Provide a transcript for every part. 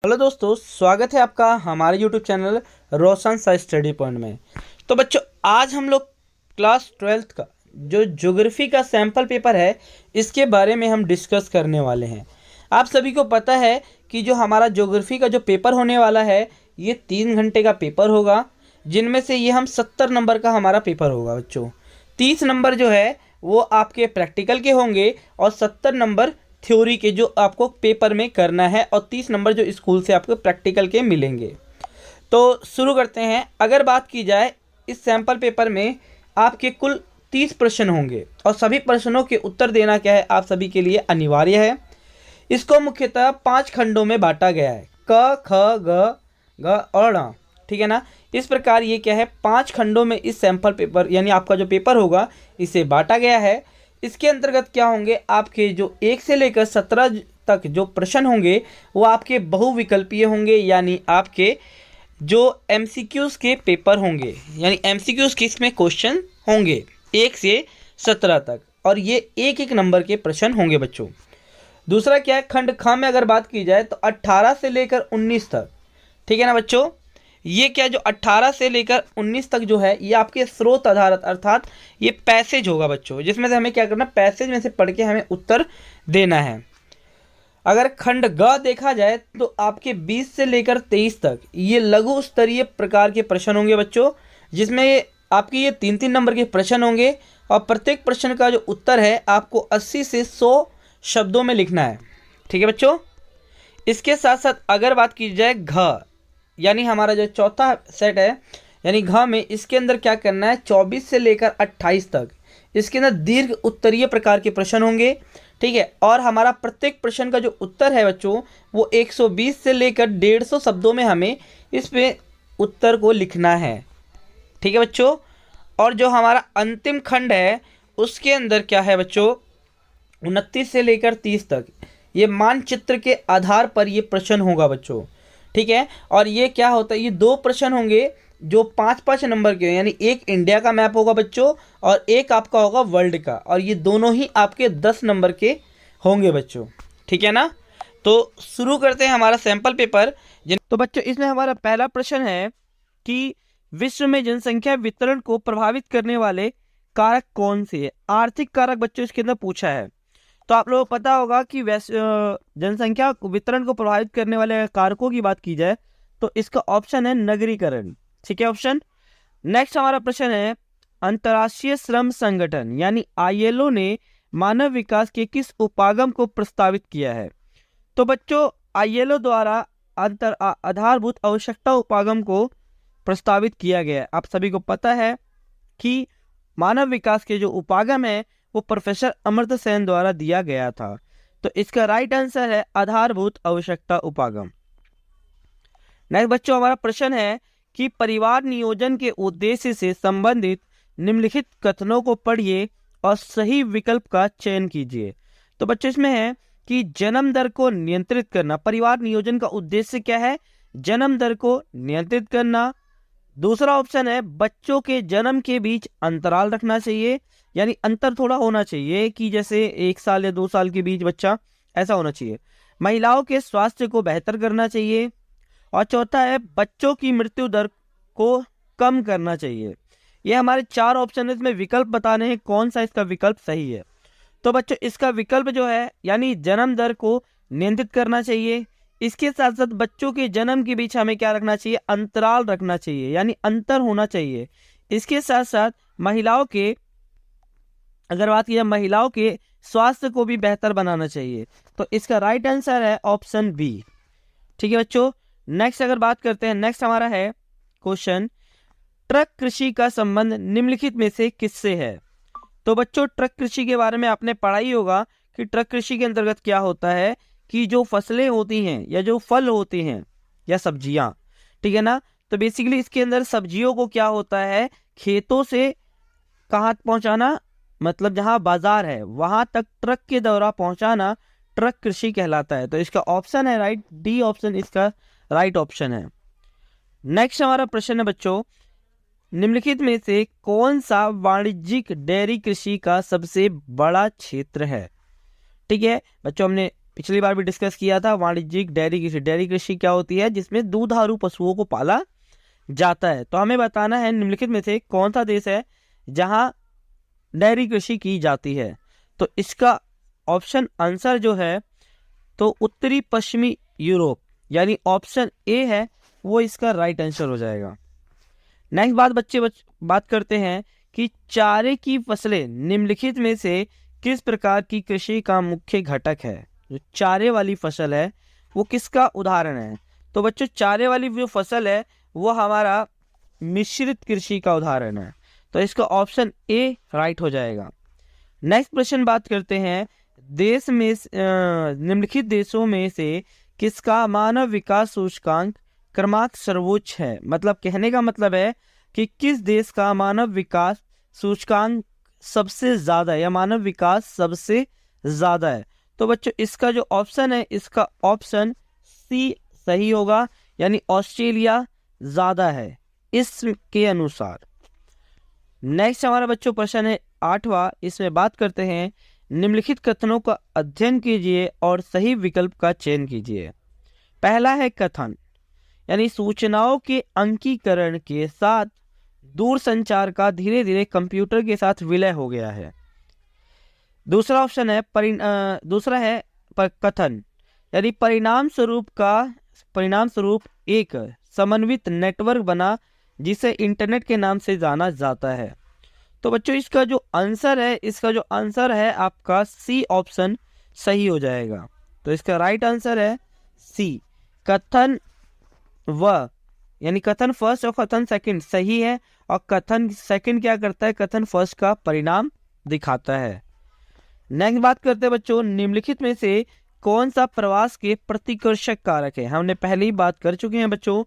Hello दोस्तों, स्वागत है आपका हमारे यूट्यूब चैनल रोशन सा स्टडी पॉइंट में। तो बच्चों, आज हम लोग क्लास 12th का जो ज्योग्राफी का सैम्पल पेपर है इसके बारे में हम डिस्कस करने वाले हैं। आप सभी को पता है कि जो हमारा ज्योग्राफी का जो पेपर होने वाला है ये 3 घंटे का पेपर होगा, जिनमें से ये हम 70 नंबर का हमारा पेपर होगा बच्चों। 30 नंबर जो है वो आपके प्रैक्टिकल के होंगे और 70 नंबर थ्योरी के जो आपको पेपर में करना है और 30 नंबर जो स्कूल से आपको प्रैक्टिकल के मिलेंगे। तो शुरू करते हैं। अगर बात की जाए इस सैम्पल पेपर में आपके कुल 30 प्रश्न होंगे और सभी प्रश्नों के उत्तर देना क्या है आप सभी के लिए अनिवार्य है। इसको मुख्यतः 5 खंडों में बांटा गया है, क ख ग और ण, ठीक है ना। इस प्रकार ये क्या है, 5 खंडों में इस सैम्पल पेपर यानी आपका जो पेपर होगा इसे बांटा गया है। इसके अंतर्गत क्या होंगे, आपके जो 1 से लेकर 17 तक जो प्रश्न होंगे वो आपके बहुविकल्पीय होंगे, यानी आपके जो एमसीक्यूज़ के पेपर होंगे, यानी एमसीक्यूज़ के इसमें क्वेश्चन होंगे 1 से 17 तक, और ये एक एक नंबर के प्रश्न होंगे बच्चों। दूसरा क्या है, खंड ख में अगर बात की जाए तो 18 से लेकर 19 तक, ठीक है ना बच्चों। ये क्या, जो 18 से लेकर 19 तक जो है ये आपके स्रोत आधारित अर्थात ये पैसेज होगा बच्चों, जिसमें से हमें क्या करना, पैसेज में से पढ़ के हमें उत्तर देना है। अगर खंड ग देखा जाए तो आपके 20 से लेकर 23 तक ये लघु स्तरीय प्रकार के प्रश्न होंगे बच्चों, जिसमें आपके ये 3-3 नंबर के प्रश्न होंगे और प्रत्येक प्रश्न का जो उत्तर है आपको 80 से 100 शब्दों में लिखना है, ठीक है बच्चों। इसके साथ साथ अगर बात की जाए घ यानी हमारा जो चौथा सेट है यानी घ में, इसके अंदर क्या करना है, 24 से लेकर 28 तक इसके अंदर दीर्घ उत्तरीय प्रकार के प्रश्न होंगे, ठीक है। और हमारा प्रत्येक प्रश्न का जो उत्तर है बच्चों वो 120 से लेकर 150 शब्दों में हमें इस पे उत्तर को लिखना है, ठीक है बच्चों। और जो हमारा अंतिम खंड है उसके अंदर क्या है बच्चों, 29 से लेकर 30 तक ये मानचित्र के आधार पर ये प्रश्न होगा बच्चों, ठीक है। और ये क्या होता है, ये 2 प्रश्न होंगे जो 5-5 नंबर के, यानी एक इंडिया का मैप होगा बच्चों और एक आपका होगा वर्ल्ड का, और ये दोनों ही आपके 10 नंबर के होंगे बच्चों, ठीक है ना। तो शुरू करते हैं हमारा सैंपल पेपर। तो बच्चों, इसमें हमारा पहला प्रश्न है कि विश्व में जनसंख्या वितरण को प्रभावित करने वाले कारक कौन से है। आर्थिक कारक बच्चों इसके अंदर पूछा है। तो आप लोगों को पता होगा कि जनसंख्या वितरण को प्रभावित करने वाले कारकों की बात की जाए तो इसका ऑप्शन है नगरीकरण, ठीक है ऑप्शन। नेक्स्ट हमारा प्रश्न है, अंतर्राष्ट्रीय श्रम संगठन यानी आईएलओ ने मानव विकास के किस उपागम को प्रस्तावित किया है। तो बच्चों, आईएलओ द्वारा आधारभूत आवश्यकता उपागम को प्रस्तावित किया गया है। आप सभी को पता है कि मानव विकास के जो उपागम है वो प्रोफेसर अमर्त्य सेन द्वारा दिया गया था। तो इसका राइट आंसर है आधारभूत आवश्यकता उपागम। नेक्स्ट बच्चों, हमारा प्रश्न है कि परिवार नियोजन के उद्देश्य से संबंधित निम्नलिखित कथनों को पढ़िए और सही विकल्प का चयन कीजिए। तो बच्चों, इसमें है कि जन्म दर को नियंत्रित करना, परिवार नियोजन का उद्देश्य क्या है, जन्म दर को नियंत्रित करना। दूसरा ऑप्शन है, बच्चों के जन्म के बीच अंतराल रखना चाहिए, यानी अंतर थोड़ा होना चाहिए कि जैसे 1 साल या 2 साल के बीच बच्चा, ऐसा होना चाहिए। महिलाओं के स्वास्थ्य को बेहतर करना चाहिए। और चौथा है, बच्चों की मृत्यु दर को कम करना चाहिए। ये हमारे 4 ऑप्शन है, इसमें विकल्प बताने हैं कौन सा इसका विकल्प सही है। तो बच्चों, इसका विकल्प जो है यानी जन्म दर को नियंत्रित करना चाहिए, इसके साथ साथ बच्चों के जन्म के बीच हमें क्या रखना चाहिए, अंतराल रखना चाहिए, यानी अंतर होना चाहिए। इसके साथ साथ महिलाओं के, अगर बात की जाए महिलाओं के स्वास्थ्य को भी बेहतर बनाना चाहिए। तो इसका राइट आंसर है ऑप्शन बी, ठीक है बच्चों। नेक्स्ट अगर बात करते हैं, नेक्स्ट हमारा है क्वेश्चन, ट्रक कृषि का संबंध निम्नलिखित में से किससे है। तो बच्चों, ट्रक कृषि के बारे में आपने पढ़ा ही होगा कि ट्रक कृषि के अंतर्गत क्या होता है कि जो फसलें होती हैं या जो फल होते हैं या सब्जियां, ठीक है ना। तो बेसिकली इसके अंदर सब्जियों को क्या होता है, खेतों से कहाँ पहुंचाना, मतलब जहां बाजार है वहां तक ट्रक के द्वारा पहुंचाना ट्रक कृषि कहलाता है। तो इसका ऑप्शन है राइट, डी ऑप्शन इसका राइट ऑप्शन है। नेक्स्ट हमारा प्रश्न है बच्चों, निम्नलिखित में से कौन सा वाणिज्यिक डेयरी कृषि का सबसे बड़ा क्षेत्र है। ठीक है बच्चों, हमने पिछली बार भी डिस्कस किया था। वाणिज्यिक डेयरी कृषि, डेयरी कृषि क्या होती है? जिसमें दूधारू पशुओं को पाला जाता है। तो हमें बताना है निम्नलिखित में से कौन सा देश है जहां डेयरी कृषि की जाती है। तो इसका ऑप्शन आंसर जो है तो उत्तरी पश्चिमी यूरोप, यानी ऑप्शन ए है वो इसका राइट आंसर हो जाएगा। नेक्स्ट बात करते हैं कि चारे की फसलें निम्नलिखित में से किस प्रकार की कृषि का मुख्य घटक है? जो चारे वाली फसल है वो किसका उदाहरण है? तो बच्चों चारे वाली जो फसल है वो हमारा मिश्रित कृषि का उदाहरण है। तो इसका ऑप्शन ए राइट हो जाएगा। नेक्स्ट प्रश्न बात करते हैं, देश में निम्नलिखित देशों में से किसका मानव विकास सूचकांक क्रमांक सर्वोच्च है? मतलब कहने का मतलब है कि किस देश का मानव विकास सूचकांक सबसे ज्यादा है या मानव विकास सबसे ज्यादा है? तो बच्चों इसका जो ऑप्शन है इसका ऑप्शन सी सही होगा, यानी ऑस्ट्रेलिया ज्यादा है इसके अनुसार। नेक्स्ट हमारा बच्चों प्रश्न है 8वां। इसमें बात करते हैं, निम्नलिखित कथनों का अध्ययन कीजिए और सही विकल्प का चयन कीजिए। पहला है कथन, यानी सूचनाओं के अंकीकरण के साथ दूरसंचार का धीरे धीरे कंप्यूटर के साथ विलय हो गया है। दूसरा ऑप्शन है कथन, यानी परिणाम स्वरूप एक समन्वित नेटवर्क बना जिसे इंटरनेट के नाम से जाना जाता है। तो बच्चों इसका जो आंसर है आपका सी ऑप्शन सही हो जाएगा। तो इसका राइट आंसर है सी, कथन यानी कथन फर्स्ट और कथन सेकंड सही है, और कथन सेकंड क्या करता है? कथन फर्स्ट का परिणाम दिखाता है। नेक्स्ट बात करते हैं बच्चों, निम्नलिखित में से कौन सा प्रवास के प्रतिकर्षक कारक है? हमने पहले ही बात कर चुके हैं बच्चों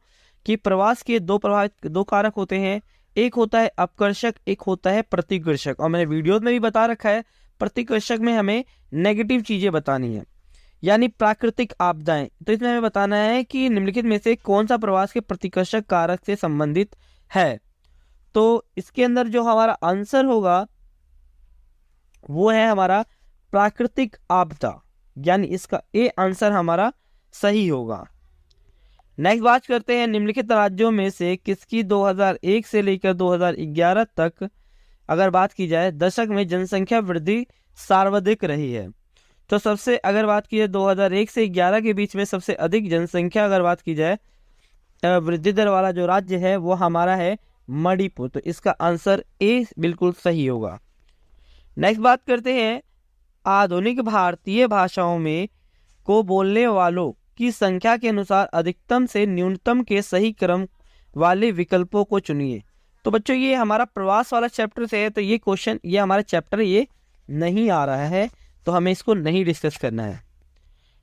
कि प्रवास के दो कारक होते हैं, एक होता है अपकर्षक, एक होता है प्रतिकर्षक। और मैंने वीडियो में भी बता रखा है प्रतिकर्षक में हमें नेगेटिव चीजें बतानी है, यानी प्राकृतिक आपदाएं। तो इसमें हमें बताना है कि निम्नलिखित में से कौन सा प्रवास के प्रतिकर्षक कारक से संबंधित है। तो इसके अंदर जो हमारा आंसर होगा वो है हमारा प्राकृतिक आपदा, यानी इसका ए आंसर हमारा सही होगा। नेक्स्ट बात करते हैं, निम्नलिखित राज्यों में से किसकी 2001 से लेकर 2011 तक अगर बात की जाए दशक में जनसंख्या वृद्धि सर्वाधिक रही है? तो सबसे अगर बात की जाए 2001 से 11 के बीच में सबसे अधिक जनसंख्या अगर बात की जाए वृद्धि दर वाला जो राज्य है वो हमारा है मणिपुर। तो इसका आंसर ए बिल्कुल सही होगा। नेक्स्ट बात करते हैं, आधुनिक भारतीय भाषाओं में को बोलने वालों की संख्या के अनुसार अधिकतम से न्यूनतम के सही क्रम वाले विकल्पों को चुनिए। तो बच्चों ये हमारा प्रवास वाला चैप्टर से है, तो ये क्वेश्चन ये हमारा चैप्टर ये नहीं आ रहा है, तो हमें इसको नहीं डिस्कस करना है।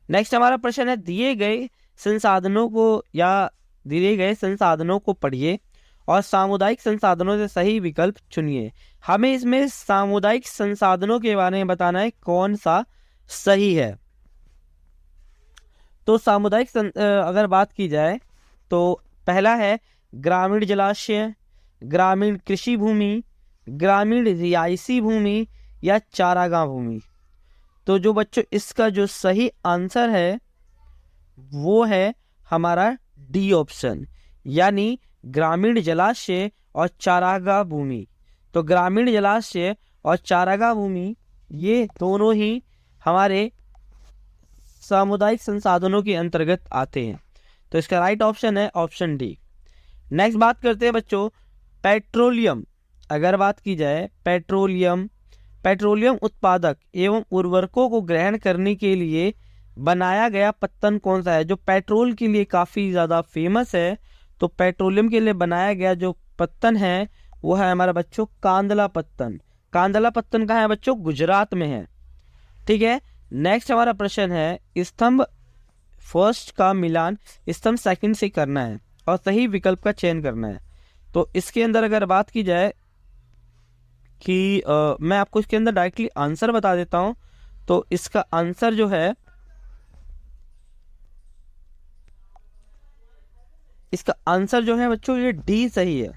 नेक्स्ट हमारा प्रश्न है, दिए गए संसाधनों को पढ़िए और सामुदायिक संसाधनों से सही विकल्प चुनिए। हमें इसमें सामुदायिक संसाधनों के बारे में बताना है कौन सा सही है। तो सामुदायिक अगर बात की जाए तो पहला है ग्रामीण जलाशय, ग्रामीण कृषि भूमि, ग्रामीण रिहायशी भूमि या चारागाह भूमि। तो जो बच्चों इसका जो सही आंसर है वो है हमारा डी ऑप्शन, यानी ग्रामीण जलाशय और चारागाह भूमि। तो ग्रामीण जलाशय और चारागाह भूमि ये दोनों ही हमारे सामुदायिक संसाधनों के अंतर्गत आते हैं। तो इसका राइट ऑप्शन है ऑप्शन डी। नेक्स्ट बात करते हैं बच्चों, पेट्रोलियम अगर बात की जाए पेट्रोलियम उत्पादक एवं उर्वरकों को ग्रहण करने के लिए बनाया गया पत्तन कौन सा है? जो पेट्रोल के लिए काफ़ी ज़्यादा फेमस है, तो पेट्रोलियम के लिए बनाया गया जो पत्तन है वो है हमारा बच्चों कांदला पत्तन। कांदला पत्तन कहाँ है बच्चों? गुजरात में है। ठीक है। नेक्स्ट हमारा प्रश्न है, स्तंभ फर्स्ट का मिलान स्तंभ सेकंड से करना है और सही विकल्प का चयन करना है। तो इसके अंदर अगर बात की जाए कि मैं आपको इसके अंदर डायरेक्टली आंसर बता देता हूं, तो इसका आंसर जो है बच्चों ये डी सही है।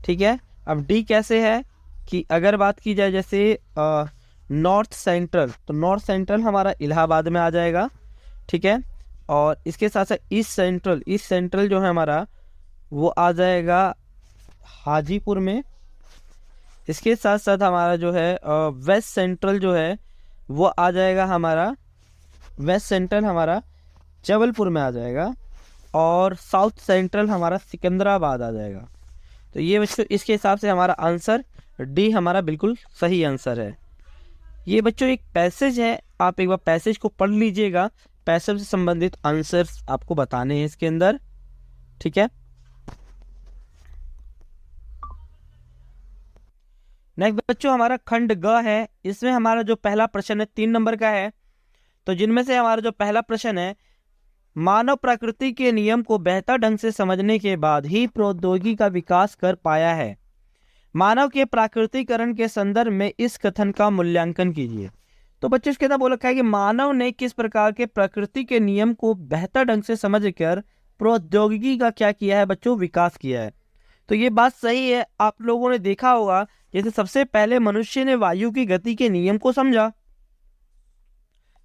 ठीक है। अब डी कैसे है कि अगर बात की जाए जैसे नॉर्थ सेंट्रल, तो नॉर्थ सेंट्रल हमारा इलाहाबाद में आ जाएगा, ठीक है। और इसके साथ साथ ईस्ट सेंट्रल, ईस्ट सेंट्रल जो है हमारा वो आ जाएगा हाजीपुर में। इसके साथ साथ हमारा जो है वेस्ट सेंट्रल जो है वो आ जाएगा हमारा, वेस्ट सेंट्रल हमारा जबलपुर में आ जाएगा। और साउथ सेंट्रल हमारा सिकंदराबाद आ जाएगा। तो ये बच्चों इसके हिसाब से हमारा आंसर डी हमारा बिल्कुल सही आंसर है। ये बच्चों एक पैसेज है, आप एक बार पैसेज को पढ़ लीजिएगा, पैसेज से संबंधित आंसर्स आपको बताने हैं इसके अंदर, ठीक है। नेक्स्ट बच्चों हमारा खंड ग है, इसमें हमारा जो पहला प्रश्न है 3 नंबर का है। तो जिनमें से हमारा जो पहला प्रश्न है, मानव प्रकृति के नियम को बेहतर ढंग से समझने के बाद ही प्रौद्योगिकी का विकास कर पाया है। मानव के प्राकृतिकरण के संदर्भ में इस कथन का मूल्यांकन कीजिए। तो बच्चों इसके अंदर बोल रखा है कि मानव ने किस प्रकार के प्रकृति के नियम को बेहतर ढंग से समझकर प्रौद्योगिकी का क्या किया है बच्चों, विकास किया है। तो ये बात सही है। आप लोगों ने देखा होगा जैसे सबसे पहले मनुष्य ने वायु की गति के नियम को समझा।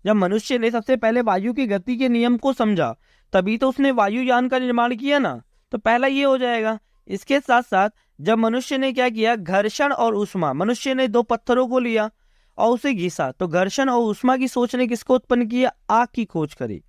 जब मनुष्य ने सबसे पहले वायु की गति के नियम को समझा तभी तो उसने वायुयान का निर्माण किया ना, तो पहला ये हो जाएगा। इसके साथ साथ जब मनुष्य ने क्या किया, घर्षण और ऊष्मा, मनुष्य ने 2 पत्थरों को लिया और उसे घिसा, तो घर्षण और ऊष्मा की सोच ने किसको उत्पन्न किया, आग की खोज करी।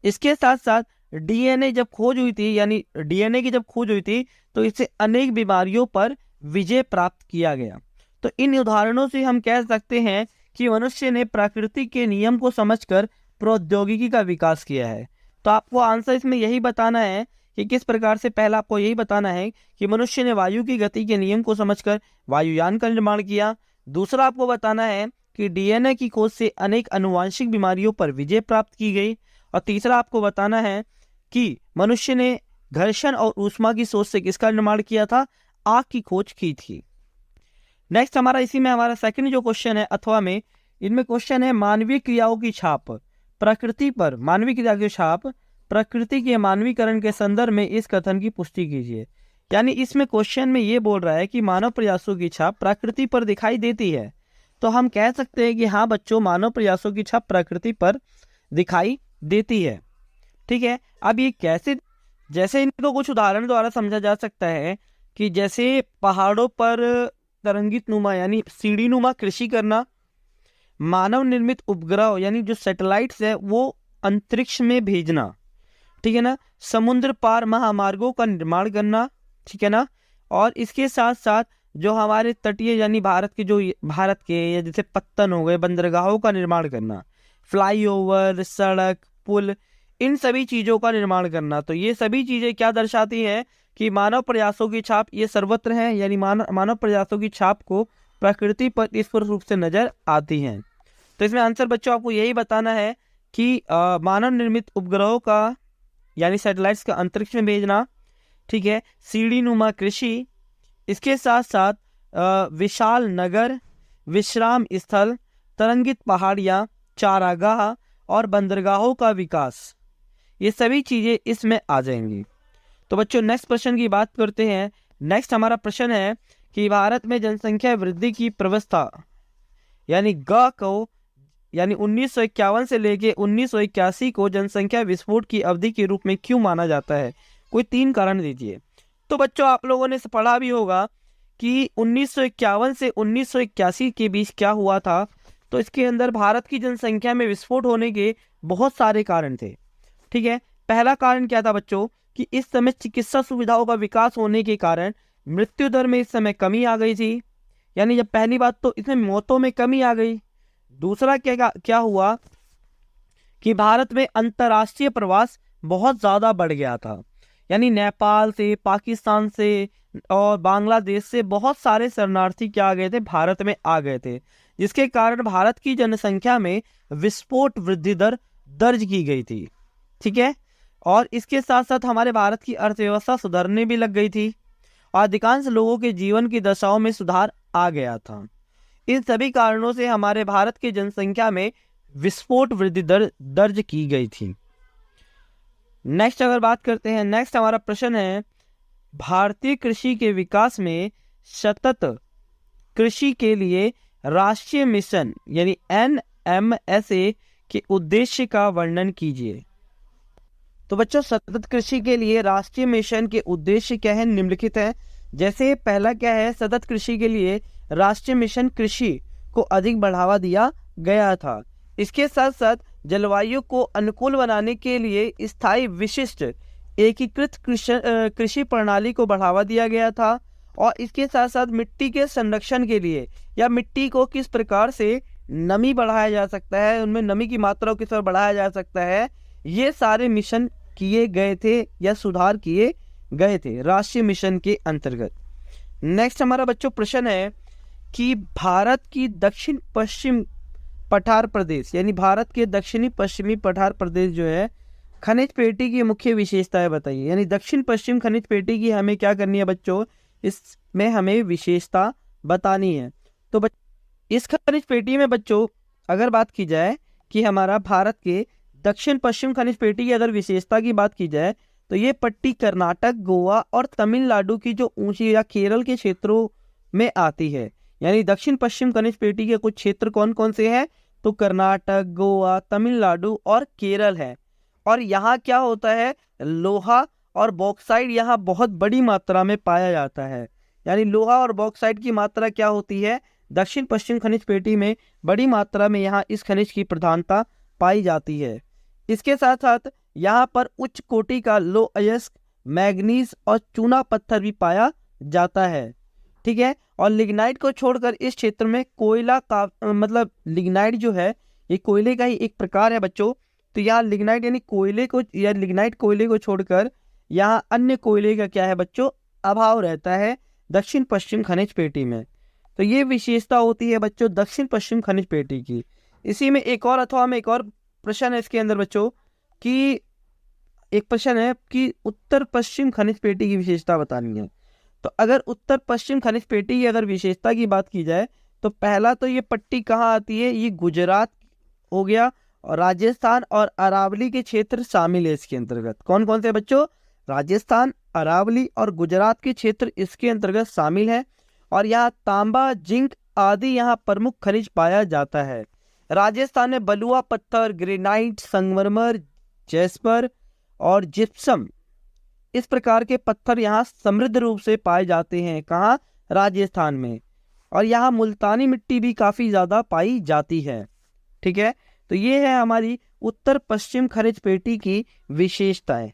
इसके साथ साथ डीएनए जब खोज हुई थी, यानी डीएनए की जब खोज हुई थी तो इससे अनेक बीमारियों पर विजय प्राप्त किया गया। तो इन उदाहरणों से हम कह सकते हैं कि मनुष्य ने प्रकृति के नियम को समझकर प्रौद्योगिकी का विकास किया है। तो आपको आंसर इसमें यही बताना है कि किस प्रकार से, पहला आपको यही बताना है कि मनुष्य ने वायु की गति के नियम को समझकर वायुयान का निर्माण किया। दूसरा आपको बताना है कि डीएनए की खोज से अनेक आनुवांशिक बीमारियों पर विजय प्राप्त की गई। और तीसरा आपको बताना है कि मनुष्य ने घर्षण और ऊष्मा की सोच से किसका निर्माण किया था, आग की खोज की थी। नेक्स्ट हमारा इसी में हमारा सेकंड जो क्वेश्चन है अथवा में, इनमें क्वेश्चन है मानवीय क्रियाओं की छाप प्रकृति पर, मानवीय क्रिया की छाप प्रकृति के मानवीकरण के संदर्भ में इस कथन की पुष्टि कीजिए। यानी इसमें क्वेश्चन में ये बोल रहा है कि मानव प्रयासों की छाप प्रकृति पर दिखाई देती है। तो हम कह सकते हैं कि हाँ बच्चों, मानव प्रयासों की छाप प्रकृति पर दिखाई देती है, ठीक है। अब ये कैसे, जैसे इनको कुछ उदाहरण द्वारा समझा जा सकता है कि जैसे पहाड़ों पर तरंगित नुमा यानी सीढ़ी नुमा कृषि करना, मानव निर्मित उपग्रह यानी जो सैटेलाइट्स है वो अंतरिक्ष में भेजना, ठीक है ना, समुद्र पार महामार्गों का निर्माण करना, ठीक है ना। और इसके साथ साथ जो हमारे तटीय यानी भारत के या जैसे पत्तन हो गए, बंदरगाहों का निर्माण करना, फ्लाईओवर, सड़क, पुल, इन सभी चीज़ों का निर्माण करना। तो ये सभी चीज़ें क्या दर्शाती हैं कि मानव प्रयासों की छाप ये सर्वत्र है, यानी मानव प्रयासों की छाप को प्रकृति पर स्पष्ट रूप से नजर आती हैं। तो इसमें आंसर बच्चों आपको यही बताना है कि मानव निर्मित उपग्रहों का यानी सैटेलाइट्स का अंतरिक्ष में भेजना, ठीक है, सीढ़ी नुमा कृषि, इसके साथ साथ विशाल नगर, विश्राम स्थल, तरंगित पहाड़ियाँ, चारागाह और बंदरगाहों का विकास, ये सभी चीज़ें इसमें आ जाएंगी। तो बच्चों नेक्स्ट प्रश्न की बात करते हैं। नेक्स्ट हमारा प्रश्न है कि भारत में जनसंख्या वृद्धि की प्रवस्था यानी ग को यानी 1951 से लेके 1981 को जनसंख्या विस्फोट की अवधि के रूप में क्यों माना जाता है, कोई 3 कारण दीजिए। तो बच्चों आप लोगों ने पढ़ा भी होगा कि 1951 से 1981 के बीच क्या हुआ था। तो इसके अंदर भारत की जनसंख्या में विस्फोट होने के बहुत सारे कारण थे, ठीक है। पहला कारण क्या था बच्चों कि इस समय चिकित्सा सुविधाओं का विकास होने के कारण मृत्यु दर में इस समय कमी आ गई थी, यानी जब पहली बात तो इसमें मौतों में कमी आ गई। दूसरा क्या हुआ कि भारत में अंतर्राष्ट्रीय प्रवास बहुत ज़्यादा बढ़ गया था, यानी नेपाल से, पाकिस्तान से और बांग्लादेश से बहुत सारे शरणार्थी क्या आ गए थे, भारत में आ गए थे, जिसके कारण भारत की जनसंख्या में विस्फोट वृद्धि दर दर्ज की गई थी, ठीक है। और इसके साथ साथ हमारे भारत की अर्थव्यवस्था सुधरने भी लग गई थी और अधिकांश लोगों के जीवन की दशाओं में सुधार आ गया था। इन सभी कारणों से हमारे भारत की जनसंख्या में विस्फोट वृद्धि दर दर्ज की गई थी। नेक्स्ट अगर बात करते हैं, नेक्स्ट हमारा प्रश्न है भारतीय कृषि के विकास में सतत कृषि के लिए राष्ट्रीय मिशन यानी NMSA के उद्देश्य का वर्णन कीजिए। तो बच्चों सतत कृषि के लिए राष्ट्रीय मिशन के उद्देश्य क्या है, निम्नलिखित है। जैसे पहला क्या है, सतत कृषि के लिए राष्ट्रीय मिशन कृषि को अधिक बढ़ावा दिया गया था। इसके साथ साथ जलवायु को अनुकूल बनाने के लिए स्थायी विशिष्ट एकीकृत कृषि प्रणाली को बढ़ावा दिया गया था। और इसके साथ साथ मिट्टी के संरक्षण के लिए या मिट्टी को किस प्रकार से नमी बढ़ाया जा सकता है, उनमें नमी की मात्रा को किस तरह बढ़ाया जा सकता है, ये सारे मिशन किए गए थे या सुधार किए गए थे राष्ट्रीय मिशन के अंतर्गत। नेक्स्ट हमारा बच्चों प्रश्न है कि भारत की दक्षिण पश्चिम पठार प्रदेश यानी भारत के दक्षिणी पश्चिमी पठार प्रदेश जो है खनिज पेटी की मुख्य विशेषताएं बताइए। यानी दक्षिण पश्चिम खनिज पेटी की हमें क्या करनी है बच्चों, इसमें हमें विशेषता बतानी है। तो इस खनिज पेटी में बच्चों अगर बात की जाए कि हमारा भारत के दक्षिण पश्चिम खनिज पेटी की अगर विशेषता की बात की जाए तो ये पट्टी कर्नाटक, गोवा और तमिलनाडु की जो ऊंची या केरल के क्षेत्रों में आती है। यानी दक्षिण पश्चिम खनिज पेटी के कुछ क्षेत्र कौन कौन से हैं, तो कर्नाटक, गोवा, तमिलनाडु और केरल है। और यहाँ क्या होता है, लोहा और बॉक्साइट यहाँ बहुत बड़ी मात्रा में पाया जाता है। यानी लोहा और बॉक्साइट की मात्रा क्या होती है, दक्षिण पश्चिम खनिज पेटी में बड़ी मात्रा में यहाँ इस खनिज की प्रधानता पाई जाती है। इसके साथ साथ यहाँ पर उच्च कोटि का लो अयस्क, मैग्नीज और चूना पत्थर भी पाया जाता है। ठीक है। और लिग्नाइट को छोड़कर इस क्षेत्र में कोयला का मतलब लिग्नाइट जो है ये कोयले का ही एक प्रकार है बच्चों। तो यहाँ लिग्नाइट यानी कोयले को या लिग्नाइट कोयले को छोड़कर यहाँ अन्य कोयले का क्या है बच्चों, अभाव रहता है दक्षिण पश्चिम खनिज पेटी में। तो ये विशेषता होती है बच्चों दक्षिण पश्चिम खनिज पेटी की। इसी में एक और अथवा में एक और प्रश्न है इसके अंदर बच्चों कि एक प्रश्न है कि उत्तर पश्चिम खनिज पेटी की विशेषता बतानी है। तो अगर उत्तर पश्चिम खनिज पेटी की अगर विशेषता की बात की जाए तो पहला तो ये पट्टी कहाँ आती है, ये गुजरात हो गया और राजस्थान और अरावली के क्षेत्र शामिल है इसके अंतर्गत। कौन कौन से बच्चों, राजस्थान, अरावली और गुजरात के क्षेत्र इसके अंतर्गत शामिल है। और यहाँ तांबा, जिंक आदि यहाँ प्रमुख खनिज पाया जाता है। राजस्थान में बलुआ पत्थर, ग्रेनाइट, संगमरमर, जैस्पर और जिप्सम इस प्रकार के पत्थर यहाँ समृद्ध रूप से पाए जाते हैं। कहाँ, राजस्थान में। और यहाँ मुल्तानी मिट्टी भी काफ़ी ज़्यादा पाई जाती है। ठीक है। तो ये है हमारी उत्तर पश्चिम खनिज पेटी की विशेषताएं।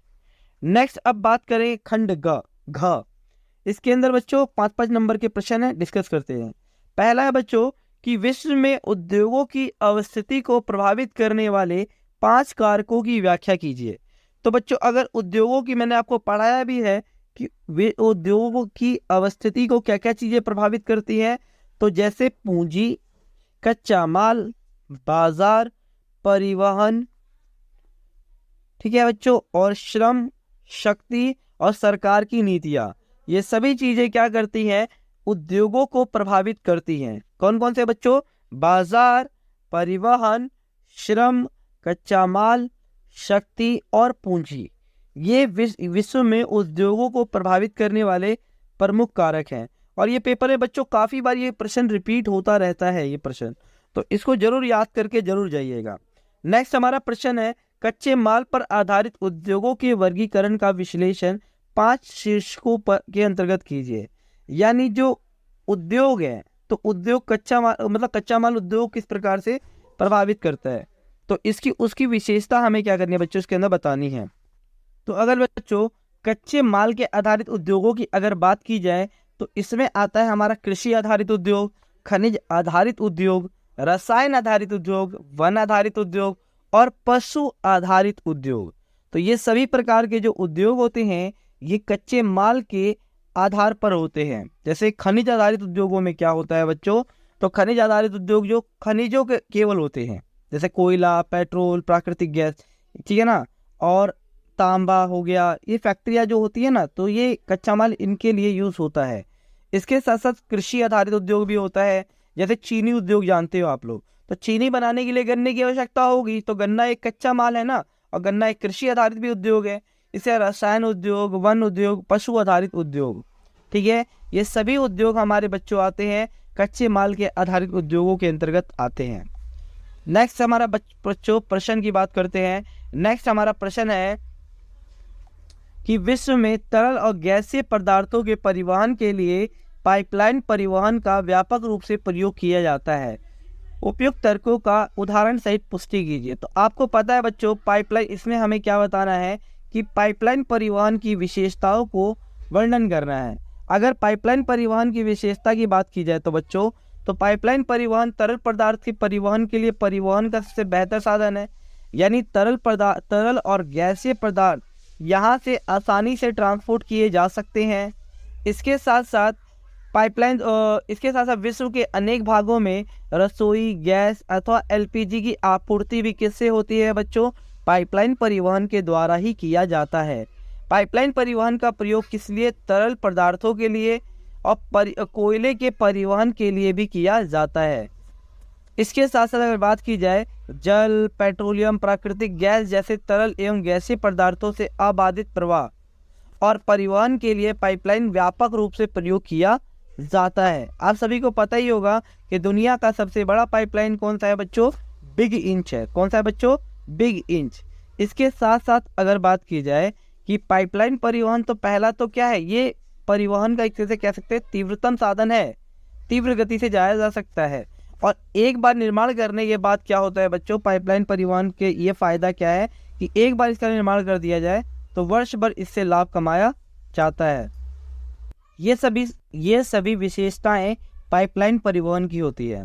नेक्स्ट अब बात करें खंड घ। इसके अंदर बच्चों 5-5 नंबर के प्रश्न है, डिस्कस करते हैं। पहला है बच्चों कि विश्व में उद्योगों की अवस्थिति को प्रभावित करने वाले 5 कारकों की व्याख्या कीजिए। तो बच्चों अगर उद्योगों की मैंने आपको पढ़ाया भी है कि वे उद्योगों की अवस्थिति को क्या क्या चीज़ें प्रभावित करती हैं, तो जैसे पूंजी, कच्चा माल, बाजार, परिवहन, ठीक है बच्चों, और श्रम शक्ति और सरकार की नीतियाँ, ये सभी चीज़ें क्या करती हैं, उद्योगों को प्रभावित करती हैं। कौन कौन से बच्चों, बाजार, परिवहन, श्रम, कच्चा माल, शक्ति और पूंजी, ये विश्व में उद्योगों को प्रभावित करने वाले प्रमुख कारक हैं। और ये पेपर में बच्चों काफ़ी बार ये प्रश्न रिपीट होता रहता है ये प्रश्न, तो इसको जरूर याद करके जरूर जाइएगा। नेक्स्ट हमारा प्रश्न है कच्चे माल पर आधारित उद्योगों के वर्गीकरण का विश्लेषण 5 शीर्षकों पर के अंतर्गत कीजिए। यानी जो उद्योग है तो उद्योग कच्चा माल मतलब कच्चा माल उद्योग किस प्रकार से प्रभावित करता है, तो इसकी उसकी विशेषता हमें क्या करनी है बच्चों इसके अंदर बतानी है। तो अगर बच्चों कच्चे माल के आधारित उद्योगों की अगर बात की जाए तो इसमें आता है हमारा कृषि आधारित उद्योग, खनिज आधारित उद्योग, रसायन आधारित उद्योग, वन आधारित उद्योग और पशु आधारित उद्योग। तो ये सभी प्रकार के जो उद्योग होते हैं ये कच्चे माल के आधार पर होते हैं। जैसे खनिज आधारित उद्योगों में क्या होता है बच्चों, तो खनिज आधारित उद्योग जो खनिजों के केवल होते हैं, जैसे कोयला, पेट्रोल, प्राकृतिक गैस, ठीक है ना, और तांबा हो गया, ये फैक्ट्रियाँ जो होती है ना, तो ये कच्चा माल इनके लिए यूज़ होता है। इसके साथ साथ कृषि आधारित उद्योग भी होता है। जैसे चीनी उद्योग जानते हो आप लोग, तो चीनी बनाने के लिए गन्ने की आवश्यकता होगी, तो गन्ना एक कच्चा माल है ना, और गन्ना एक कृषि आधारित भी उद्योग है। इसे रसायन उद्योग, वन उद्योग, पशु आधारित उद्योग, ठीक है, ये सभी उद्योग हमारे बच्चों आते हैं कच्चे माल के आधारित उद्योगों के अंतर्गत आते हैं। नेक्स्ट हमारा बच्चों प्रश्न की बात करते हैं। नेक्स्ट हमारा प्रश्न है कि विश्व में तरल और गैसीय पदार्थों के परिवहन के लिए पाइपलाइन परिवहन का व्यापक रूप से प्रयोग किया जाता है। उपयुक्त तर्कों का उदाहरण सहित पुष्टि कीजिए। तो आपको पता है बच्चों पाइपलाइन, इसमें हमें क्या बताना है कि पाइपलाइन परिवहन की विशेषताओं को वर्णन करना है। अगर पाइपलाइन परिवहन की विशेषता की बात की जाए तो बच्चों, तो पाइपलाइन परिवहन तरल पदार्थ के परिवहन के लिए परिवहन का सबसे बेहतर साधन है। यानी तरल और गैसीय पदार्थ यहाँ से आसानी से ट्रांसपोर्ट किए जा सकते हैं। इसके साथ साथ विश्व के अनेक भागों में रसोई गैस अथवा एलपीजी की आपूर्ति भी किससे होती है बच्चों? पाइपलाइन परिवहन के द्वारा ही किया जाता है। पाइपलाइन परिवहन का प्रयोग किस लिए? तरल पदार्थों के लिए और कोयले के परिवहन के लिए भी किया जाता है। इसके साथ साथ अगर बात की जाए जल, पेट्रोलियम, प्राकृतिक गैस जैसे तरल एवं गैसीय पदार्थों से अबाधित प्रवाह और परिवहन के लिए पाइपलाइन व्यापक रूप से प्रयोग किया जाता है। आप सभी को पता ही होगा कि दुनिया का सबसे बड़ा पाइपलाइन कौन सा है बच्चों? बिग इंच है। कौन सा है बच्चों? Big inch. इसके साथ साथ अगर बात की जाए कि पाइपलाइन परिवहन, तो पहला तो क्या है, ये परिवहन का एक तरह से कह सकते हैं तीव्रतम साधन है, तीव्र गति से जाया जा सकता है। और एक बार निर्माण करने के बाद क्या होता है बच्चों, पाइपलाइन परिवहन के ये फायदा क्या है कि एक बार इसका निर्माण कर दिया जाए तो वर्ष भर इससे लाभ कमाया जाता है। ये सभी विशेषताएं पाइपलाइन परिवहन की होती है।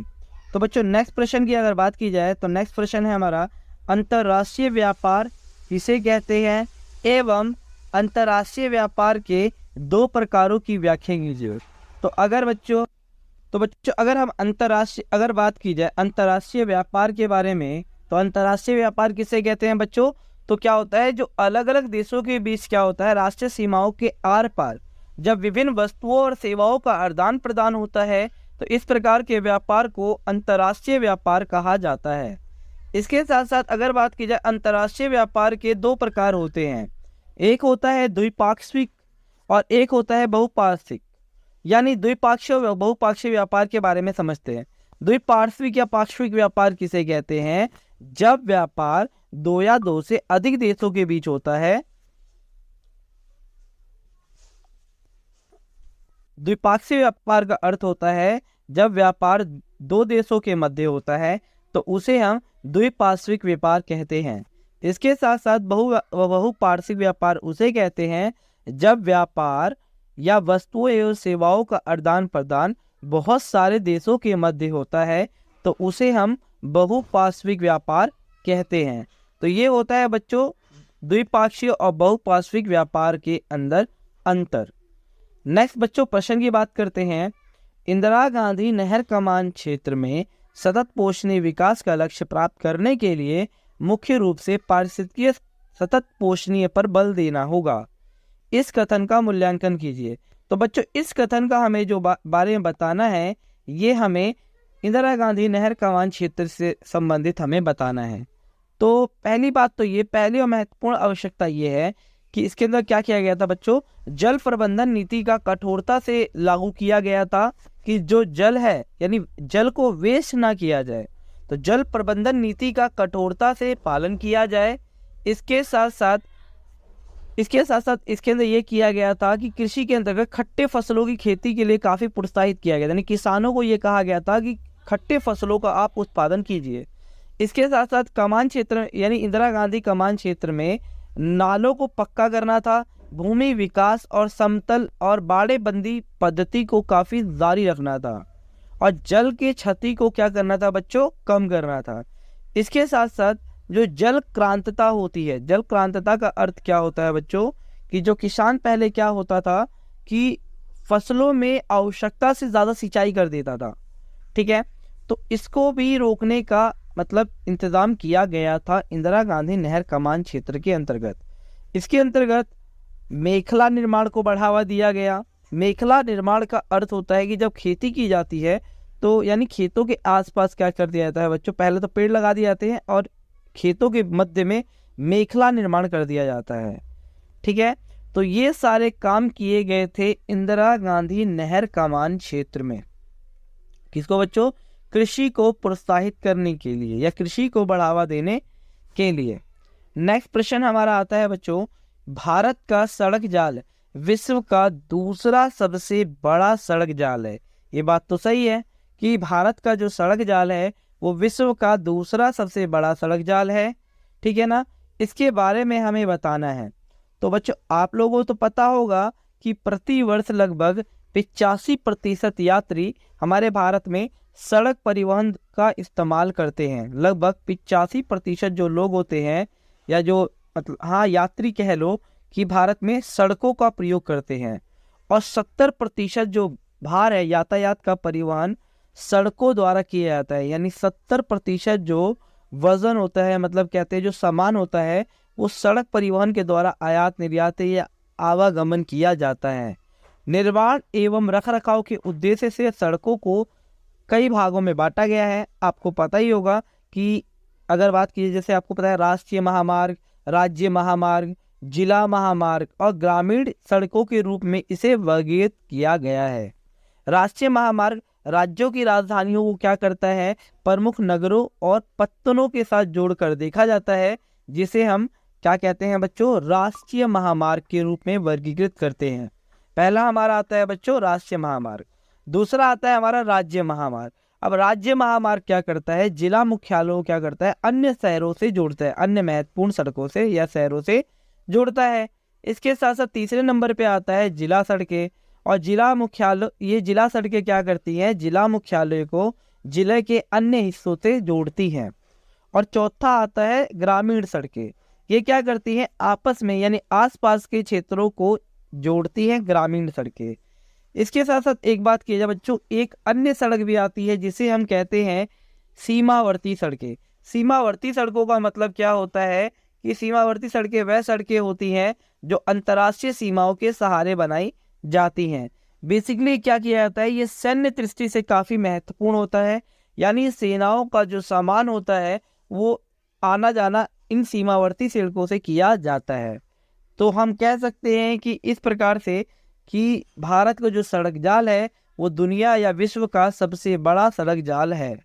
तो बच्चों नेक्स्ट प्रश्न की अगर बात की जाए तो नेक्स्ट प्रश्न है हमारा, अंतर्राष्ट्रीय व्यापार किसे कहते हैं एवं अंतर्राष्ट्रीय व्यापार के दो प्रकारों की व्याख्या कीजिए। तो बच्चों अगर हम अगर बात की जाए अंतर्राष्ट्रीय व्यापार के बारे में, तो अंतर्राष्ट्रीय व्यापार किसे कहते हैं बच्चों? तो क्या होता है, जो अलग अलग देशों के बीच क्या होता है, राष्ट्रीय सीमाओं के आर पार जब विभिन्न वस्तुओं और सेवाओं का आदान प्रदान होता है, तो इस प्रकार के व्यापार को अंतर्राष्ट्रीय व्यापार कहा जाता है। इसके साथ साथ अगर बात की जाए अंतर्राष्ट्रीय व्यापार के दो प्रकार होते हैं, एक होता है द्विपाक्षिक और एक होता है बहुपाक्षिक। यानी द्विपाक्षिक और बहुपाक्षिक व्यापार के बारे में समझते हैं। द्विपार्श्विक या पाक्षिक व्यापार किसे कहते हैं? जब व्यापार दो या दो से अधिक देशों के बीच होता है। द्विपाक्षिक व्यापार का अर्थ होता है जब व्यापार दो देशों के मध्य होता है, तो उसे हम द्विपार्श्विक व्यापार कहते हैं। इसके साथ साथ बहुपार्श्विक व्यापार उसे कहते हैं जब व्यापार या वस्तुओं एवं सेवाओं का आदान प्रदान बहुत सारे देशों के मध्य होता है, तो उसे हम बहुपार्श्विक व्यापार कहते हैं। तो ये होता है बच्चों द्विपाक्षिक और बहुपार्श्विक व्यापार के अंदर अंतर। नेक्स्ट बच्चों प्रश्न की बात करते हैं। इंदिरा गांधी नहर कमान क्षेत्र में सतत पोषणीय विकास का लक्ष्य प्राप्त करने के लिए मुख्य रूप से पारिस्थितिकीय सतत पोषणीय पर बल देना होगा। इस कथन का मूल्यांकन कीजिए। तो बच्चों इस कथन का हमें जो बारे में बताना है, ये हमें इंदिरा गांधी नहर कमान क्षेत्र से संबंधित हमें बताना है। तो पहली बात तो ये, पहली और महत्वपूर्ण आवश्यकता ये है कि इसके अंदर क्या किया गया था बच्चों, जल प्रबंधन नीति का कठोरता से लागू किया गया था कि जो जल है यानी जल को वेस्ट ना किया जाए, तो जल प्रबंधन नीति का कठोरता से पालन किया जाए। इसके साथ साथ इसके अंदर ये किया गया था कि कृषि के अंतर्गत खट्टे फसलों की खेती के लिए काफ़ी प्रोत्साहित किया गया, यानी किसानों को ये कहा गया था कि खट्टे फसलों का आप उत्पादन कीजिए। इसके साथ साथ कमान क्षेत्र यानी इंदिरा गांधी कमान क्षेत्र में नालों को पक्का करना था, भूमि विकास और समतल और बाड़ेबंदी पद्धति को काफ़ी जारी रखना था और जल के क्षति को क्या करना था बच्चों, कम करना था। इसके साथ साथ जो जल क्रांतता होती है, जल क्रांतता का अर्थ क्या होता है बच्चों, कि जो किसान पहले क्या होता था कि फसलों में आवश्यकता से ज़्यादा सिंचाई कर देता था, ठीक है, तो इसको भी रोकने का मतलब इंतज़ाम किया गया था इंदिरा गांधी नहर कमान क्षेत्र के अंतर्गत। इसके अंतर्गत मेखला निर्माण को बढ़ावा दिया गया। मेखला निर्माण का अर्थ होता है कि जब खेती की जाती है तो यानी खेतों के आसपास क्या कर दिया जाता है बच्चों, पहले तो पेड़ लगा दिए जाते हैं और खेतों के मध्य में मेखला निर्माण कर दिया जाता है, ठीक है। तो ये सारे काम किए गए थे इंदिरा गांधी नहर कमान क्षेत्र में। किसको बच्चों? कृषि को प्रोत्साहित करने के लिए या कृषि को बढ़ावा देने के लिए। नेक्स्ट प्रश्न हमारा आता है बच्चों, भारत का सड़क जाल विश्व का दूसरा सबसे बड़ा सड़क जाल है। ये बात तो सही है कि भारत का जो सड़क जाल है वो विश्व का दूसरा सबसे बड़ा सड़क जाल है, ठीक है ना। इसके बारे में हमें बताना है। तो बच्चों आप लोगों को तो पता होगा कि प्रति वर्ष लगभग 85% यात्री हमारे भारत में सड़क परिवहन का इस्तेमाल करते हैं। लगभग 85% जो लोग होते हैं या जो मतलब हाँ यात्री कह लो कि भारत में सड़कों का प्रयोग करते हैं, और 70% जो भार है यातायात का परिवहन सड़कों द्वारा किया जाता है। यानी 70% जो वजन होता है, मतलब कहते हैं जो सामान होता है, वो सड़क परिवहन के द्वारा आयात निर्यात या आवागमन किया जाता है। निर्माण एवं रखरखाव के उद्देश्य से सड़कों को कई भागों में बांटा गया है। आपको पता ही होगा कि अगर बात कीजिए, जैसे आपको पता है राष्ट्रीय महामार्ग, राज्य महामार्ग, जिला महामार्ग और ग्रामीण सड़कों के रूप में इसे वर्गीकृत किया गया है। राष्ट्रीय महामार्ग राज्यों की राजधानियों को क्या करता है? प्रमुख नगरों और पत्तनों के साथ जोड़कर देखा जाता है, जिसे हम क्या कहते हैं बच्चों? राष्ट्रीय महामार्ग के रूप में वर्गीकृत करते हैं। पहला हमारा आता है बच्चों राष्ट्रीय महामार्ग, दूसरा आता है हमारा राज्य महामार्ग। अब राज्य महामार्ग क्या करता है? जिला मुख्यालयों को क्या करता है? अन्य शहरों से जोड़ता है, अन्य महत्वपूर्ण सड़कों से या शहरों से जोड़ता है। इसके साथ साथ तीसरे नंबर पे आता है जिला सड़कें, और जिला मुख्यालय, ये जिला सड़कें क्या करती हैं? जिला मुख्यालय को जिले के अन्य हिस्सों से जोड़ती हैं। और चौथा आता है ग्रामीण सड़कें, ये क्या करती हैं? आपस में यानी आसपास के क्षेत्रों को जोड़ती हैं ग्रामीण सड़कें। इसके साथ साथ एक बात की जाए बच्चों, एक अन्य सड़क भी आती है जिसे हम कहते हैं सीमावर्ती सड़कें। सीमावर्ती सड़कों का मतलब क्या होता है कि सीमावर्ती सड़कें वह सड़कें होती हैं जो अंतर्राष्ट्रीय सीमाओं के सहारे बनाई जाती हैं। बेसिकली क्या किया जाता है? ये सैन्य दृष्टि से काफ़ी महत्वपूर्ण होता है, यानी सेनाओं का जो सामान होता है वो आना जाना इन सीमावर्ती सड़कों से किया जाता है। तो हम कह सकते हैं कि इस प्रकार से कि भारत का जो सड़क जाल है वो दुनिया या विश्व का सबसे बड़ा सड़क जाल है।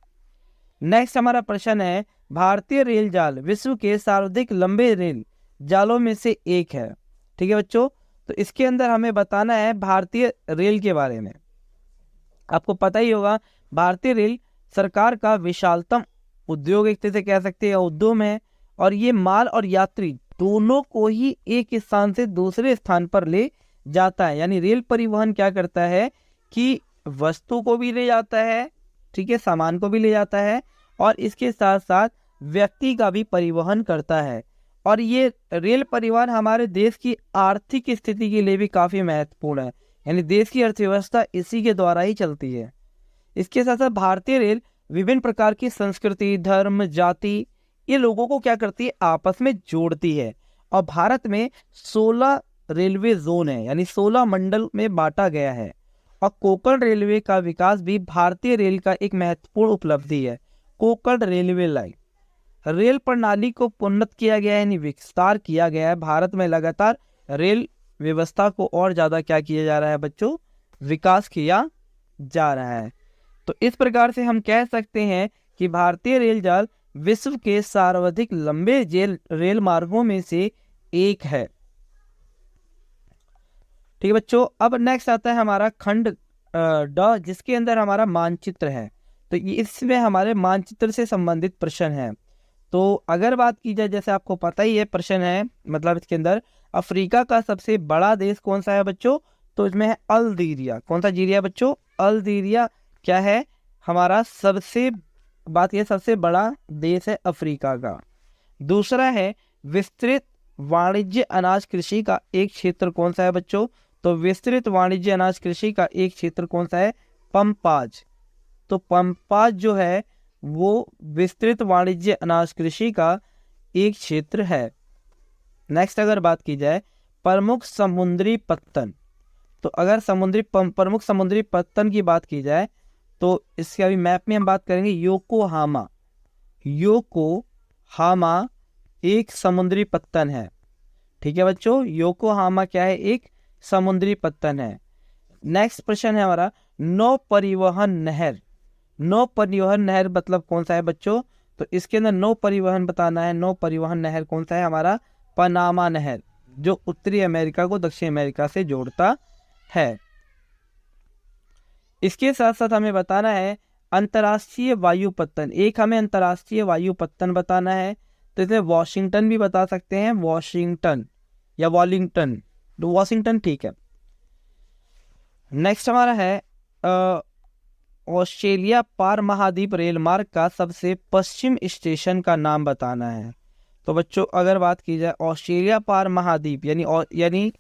नेक्स्ट हमारा प्रश्न है, भारतीय रेल जाल विश्व के सर्वाधिक लंबे रेल जालों में से एक है। ठीक है बच्चों, तो इसके अंदर हमें बताना है भारतीय रेल के बारे में। आपको पता ही होगा भारतीय रेल सरकार का विशालतम उद्योग एक तरह से कह सकते हैं उद्यम है, और ये माल और यात्री दोनों को ही एक स्थान से दूसरे स्थान पर ले जाता है। यानी रेल परिवहन क्या करता है कि वस्तु को भी ले जाता है, ठीक है, सामान को भी ले जाता है, और इसके साथ साथ व्यक्ति का भी परिवहन करता है। और ये रेल परिवहन हमारे देश की आर्थिक स्थिति के लिए भी काफ़ी महत्वपूर्ण है, यानी देश की अर्थव्यवस्था इसी के द्वारा ही चलती है। इसके साथ साथ भारतीय रेल विभिन्न प्रकार की संस्कृति, धर्म, जाति, ये लोगों को क्या करती है? आपस में जोड़ती है। और भारत में 16 रेलवे जोन है, यानी 16 मंडल में बांटा गया है। और कोंकण रेलवे का विकास भी भारतीय रेल का एक महत्वपूर्ण उपलब्धि है। कोंकण रेलवे लाइन, रेल प्रणाली को उन्नत किया गया है, यानी विस्तार किया गया है। भारत में लगातार रेल व्यवस्था को और ज़्यादा क्या किया जा रहा है बच्चों? विकास किया जा रहा है। तो इस प्रकार से हम कह सकते हैं कि भारतीय रेल जाल विश्व के सर्वाधिक लंबे रेल मार्गों में से एक है। ठीक है बच्चों, अब नेक्स्ट आता है हमारा खंड ड, जिसके अंदर हमारा मानचित्र है। तो इसमें हमारे मानचित्र से संबंधित प्रश्न है। तो अगर बात की जाए, जैसे आपको पता ही है प्रश्न है, मतलब इसके अंदर अफ्रीका का सबसे बड़ा देश कौन सा है बच्चों? तो इसमें है अल्जीरिया। कौन सा जीरिया बच्चों? अल्जीरिया क्या है? हमारा सबसे बड़ा देश है अफ्रीका का। दूसरा है विस्तृत वाणिज्य अनाज कृषि का एक क्षेत्र कौन सा है बच्चों? तो विस्तृत वाणिज्य अनाज कृषि का एक क्षेत्र कौन सा है? पंपाज। तो पंपाज जो है वो विस्तृत वाणिज्य अनाज कृषि का एक क्षेत्र है। नेक्स्ट अगर बात की जाए प्रमुख समुद्री पत्तन, तो अगर प्रमुख समुद्री पत्तन की बात की जाए तो इसके अभी मैप में हम बात करेंगे योकोहामा। योकोहामा एक समुद्री पत्तन है। ठीक है बच्चों, योकोहामा क्या है? एक समुद्री पत्तन है। नेक्स्ट प्रश्न है हमारा, नौ परिवहन नहर नौ परिवहन नहर मतलब कौन सा है बच्चों? तो इसके अंदर नौ परिवहन बताना है। नौ परिवहन नहर कौन सा है हमारा? पनामा नहर, जो उत्तरी अमेरिका को दक्षिण अमेरिका से जोड़ता है। इसके साथ साथ हमें बताना है अंतर्राष्ट्रीय वायुपत्तन। एक हमें अंतर्राष्ट्रीय वायुपत्तन बताना है, तो इसमें वॉशिंगटन भी बता सकते हैं, वॉशिंगटन या वॉलिंगटन, तो वॉशिंगटन ठीक है। नेक्स्ट हमारा है ऑस्ट्रेलिया पार महाद्वीप रेल मार्ग का सबसे पश्चिम स्टेशन का नाम बताना है। तो बच्चों अगर बात की जाए ऑस्ट्रेलिया पार महाद्वीप यानी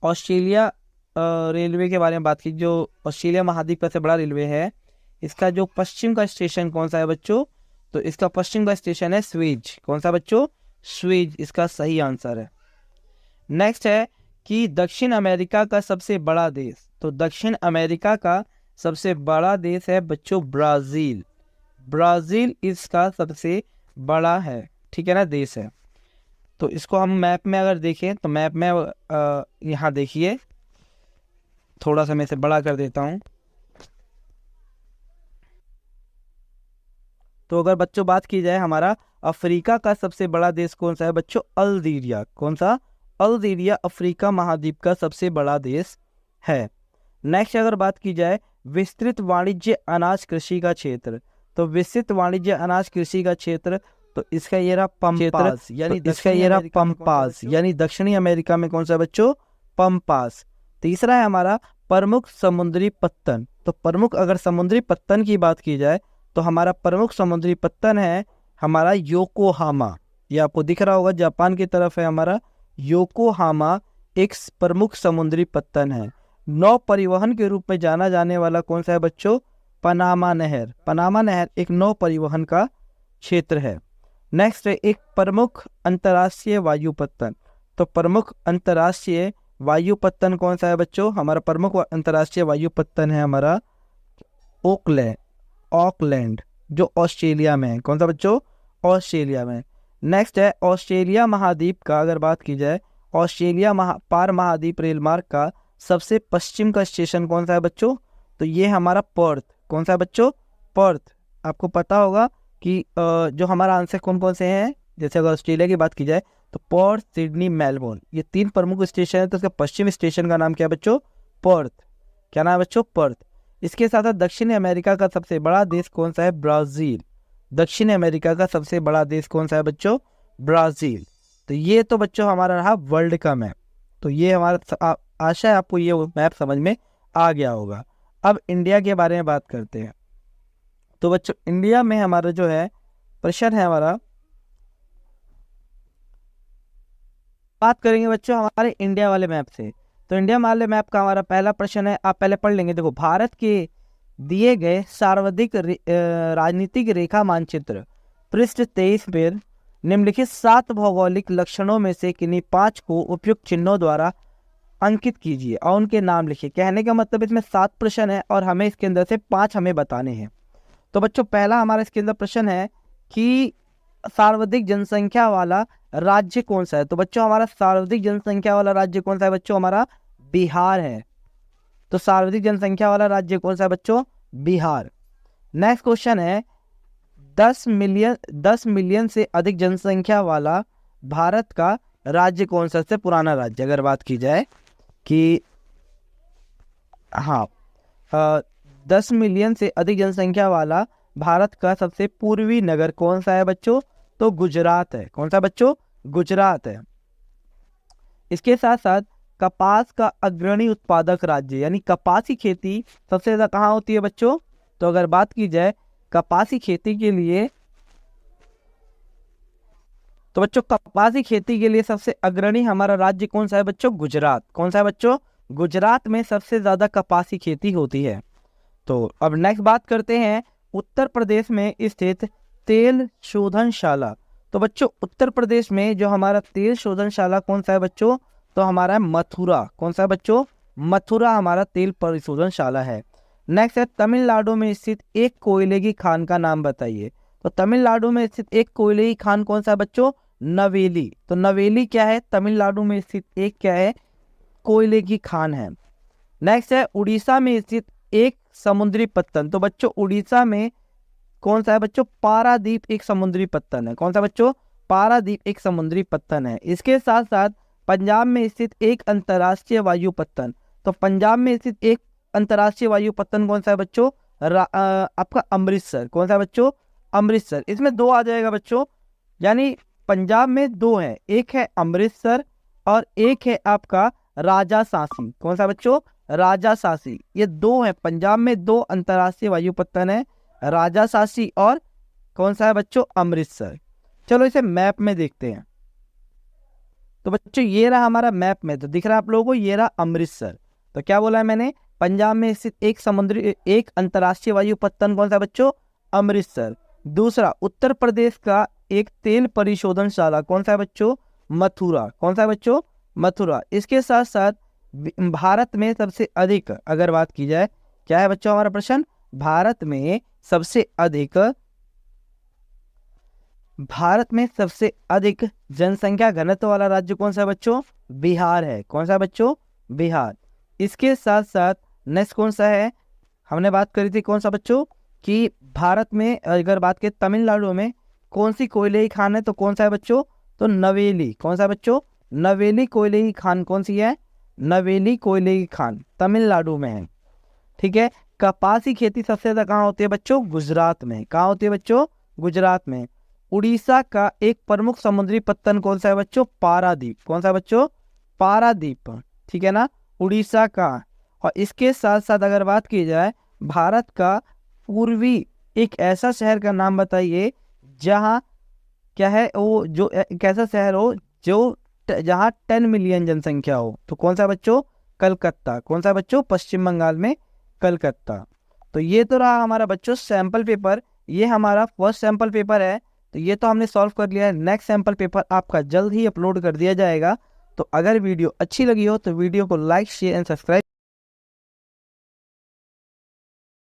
ऑस्ट्रेलिया रेलवे के बारे में बात की, जो ऑस्ट्रेलिया महाद्वीप का सबसे बड़ा रेलवे है, इसका जो पश्चिम का स्टेशन कौन सा है बच्चों? तो इसका पश्चिम का स्टेशन है स्वेज। कौन सा बच्चों? स्वेज इसका सही आंसर है। नेक्स्ट है कि दक्षिण अमेरिका का सबसे बड़ा देश। तो दक्षिण अमेरिका का सबसे बड़ा देश है बच्चों ब्राज़ील। ब्राज़ील इसका सबसे बड़ा है, ठीक है ना, देश है। तो इसको हम मैप में अगर देखें तो मैप में यहाँ देखिए, थोड़ा सा मैं इसे बड़ा कर देता हूँ। तो अगर बच्चों बात की जाए हमारा अफ्रीका का सबसे बड़ा देश कौन सा है बच्चों? अल्जीरिया। कौन सा? अल्जीरिया अफ्रीका महाद्वीप का सबसे बड़ा देश है। नेक्स्ट अगर बात की जाए विस्तृत वाणिज्य अनाज कृषि का क्षेत्र। तो विस्तृत वाणिज्य अनाज कृषि का क्षेत्र, तो इसका ये रहा पंपास, यानी इसका ये रहा पंपास, यानी दक्षिणी अमेरिका में कौन सा बच्चों? पंपास। तीसरा है हमारा प्रमुख समुद्री पत्तन। तो प्रमुख अगर समुद्री पत्तन की बात की जाए तो हमारा प्रमुख समुद्री पत्तन है हमारा योकोहामा। ये आपको दिख रहा होगा, जापान की तरफ है हमारा योकोहामा, एक प्रमुख समुद्री पत्तन है। नौ परिवहन के रूप में जाना जाने वाला कौन सा है बच्चों? पनामा नहर। पनामा नहर एक नौ परिवहन का क्षेत्र है। नेक्स्ट है एक प्रमुख अंतर्राष्ट्रीय वायुपत्तन। तो प्रमुख अंतर्राष्ट्रीय वायुपत्तन कौन सा है बच्चों? हमारा प्रमुख अंतर्राष्ट्रीय वायुपत्तन है हमारा ऑकलैंड, जो ऑस्ट्रेलिया में है। कौन सा बच्चों? ऑस्ट्रेलिया में। नेक्स्ट है ऑस्ट्रेलिया महाद्वीप का अगर बात की जाए, ऑस्ट्रेलिया पार महाद्वीप रेल मार्ग का सबसे पश्चिम का स्टेशन कौन सा है बच्चों? तो ये हमारा पर्थ। कौन सा है बच्चों? पर्थ। आपको पता होगा कि जो हमारा आंसर कौन कौन से हैं, जैसे अगर ऑस्ट्रेलिया की बात की जाए तो पर्थ, सिडनी, मेलबोर्न, ये तीन प्रमुख स्टेशन है। तो इसका पश्चिम स्टेशन का नाम क्या है बच्चों? पर्थ। क्या नाम है बच्चों? पर्थ। इसके साथ साथ दक्षिण अमेरिका का सबसे बड़ा देश कौन सा है? ब्राज़ील। दक्षिण अमेरिका का सबसे बड़ा देश कौन सा है बच्चों? ब्राज़ील। तो ये तो बच्चों हमारा रहा वर्ल्ड का मैप। तो ये हमारा आशा है आपको ये मैप समझ में आ गया होगा। अब इंडिया के बारे में बात करते हैं। तो बच्चों इंडिया में हमारा जो है प्रश्न है हमारा, बात करेंगे बच्चों हमारे इंडिया वाले मैप से। तो इंडिया वाले मैप का हमारा पहला प्रश्न है, आप पहले पढ़ लेंगे। देखो, भारत के दिए गए सार्वधिक राजनीतिक रेखा मानचित्र पृष्ठ 23 पर निम्नलिखित 7 भौगोलिक लक्षणों में से किन्हीं 5 को उपयुक्त चिन्हों द्वारा अंकित कीजिए और उनके नाम लिखिए। कहने का मतलब इसमें 7 प्रश्न है और हमें इसके अंदर से 5 हमें बताने हैं। तो बच्चों पहला हमारा इसके अंदर प्रश्न है कि सर्वाधिक जनसंख्या वाला राज्य कौन सा है? तो बच्चों हमारा सर्वाधिक जनसंख्या वाला राज्य कौन सा है बच्चों? हमारा बिहार है। तो सर्वाधिक जनसंख्या वाला राज्य कौन सा है बच्चों? बिहार। नेक्स्ट क्वेश्चन है 10 मिलियन से अधिक जनसंख्या वाला भारत का राज्य कौन सा? सबसे पुराना राज्य अगर बात की जाए कि 10 मिलियन से अधिक जनसंख्या वाला भारत का सबसे पूर्वी नगर कौन सा है बच्चों? तो गुजरात है। कौन सा बच्चों? गुजरात है। इसके साथ साथ कपास का अग्रणी उत्पादक राज्य, यानी कपास की खेती सबसे ज्यादा कहाँ होती है बच्चों? तो अगर बात की जाए कपासी खेती के लिए, तो बच्चों कपासी खेती के लिए सबसे अग्रणी हमारा राज्य कौन सा है बच्चों? गुजरात। कौन सा है बच्चों? गुजरात में सबसे ज्यादा कपासी खेती होती है। तो अब नेक्स्ट बात करते हैं उत्तर प्रदेश में स्थित तेल शोधनशाला। तो बच्चों उत्तर प्रदेश में जो हमारा तेल शोधनशाला कौन सा है बच्चों? तो हमारा है मथुरा। कौन सा है बच्चों? मथुरा हमारा तेल परिशोधनशाला है। नेक्स्ट है तमिलनाडु में स्थित एक कोयले की खान का नाम बताइए। तो तमिलनाडु में स्थित एक कोयले की खान कौन सा है बच्चों? नवेली। तो नवेली क्या है? तमिलनाडु में स्थित एक क्या है? कोयले की खान है। नेक्स्ट है उड़ीसा में स्थित एक समुद्री पत्तन। तो बच्चों उड़ीसा में कौन सा है बच्चों? पारादीप एक समुद्री पत्तन है। कौन सा बच्चों? पारादीप एक समुद्री पत्तन है। इसके साथ साथ पंजाब में स्थित एक अंतर्राष्ट्रीय वायु पत्तन। तो पंजाब में स्थित एक अंतर्राष्ट्रीय वायु पत्तन कौन सा है बच्चों? आपका अमृतसर। कौन सा है बच्चों? अमृतसर। इसमें दो आ जाएगा बच्चों, यानी पंजाब में दो है, एक है अमृतसर और एक है आपका राजासासी। कौन सा बच्चों? राजासासी। ये दो है, पंजाब में दो अंतर्राष्ट्रीय वायु पत्तन है, राजासासी और कौन सा है बच्चों? अमृतसर। चलो इसे मैप में देखते हैं। तो बच्चों ये रहा हमारा मैप में, तो दिख रहा है आप लोगों को, ये रहा अमृतसर। तो क्या बोला है मैंने? पंजाब में स्थित एक अंतर्राष्ट्रीय वायु पत्तन कौन सा बच्चों? अमृतसर। दूसरा, उत्तर प्रदेश का एक तेल परिशोधनशाला कौन सा है बच्चों? मथुरा। कौन सा है बच्चों? मथुरा। इसके साथ साथ भारत में सबसे अधिक अगर बात की जाए, क्या है बच्चों हमारा प्रश्न? भारत में सबसे अधिक जनसंख्या घनत्व वाला राज्य कौन सा है बच्चों? बिहार है। कौन सा है बच्चों? बिहार। इसके साथ साथ नेक्स्ट कौन सा है? हमने बात करी थी कौन सा बच्चों कि भारत में अगर बात करें तमिलनाडु में कौन सी कोयले की खान है, तो कौन सा है बच्चों? तो नवेली। कौन सा है बच्चों? नवेली कोयले की खान कौन सी है? नवेली कोयले की खान तमिलनाडु में है। ठीक है। कपास की खेती सबसे ज्यादा कहाँ होती है बच्चों? गुजरात में। कहाँ होती है बच्चों? गुजरात में। उड़ीसा का एक प्रमुख समुद्री पत्तन कौन सा है बच्चों? पारादीप। कौन सा बच्चों? पारादीप। ठीक है ना, उड़ीसा का। और इसके साथ साथ अगर बात की जाए भारत का पूर्वी एक ऐसा शहर का नाम बताइए जहाँ क्या है वो, जो एक ऐसा शहर हो जो जहाँ 10 मिलियन जनसंख्या हो। तो कौन सा बच्चों? कलकत्ता। कौन सा बच्चों? पश्चिम बंगाल में कलकत्ता। तो ये तो रहा हमारा बच्चों सैंपल पेपर। ये हमारा फर्स्ट सैंपल पेपर है, तो ये तो हमने सॉल्व कर लिया है। नेक्स्ट सैंपल पेपर आपका जल्द ही अपलोड कर दिया जाएगा। तो अगर वीडियो अच्छी लगी हो तो वीडियो को लाइक, शेयर एंड सब्सक्राइब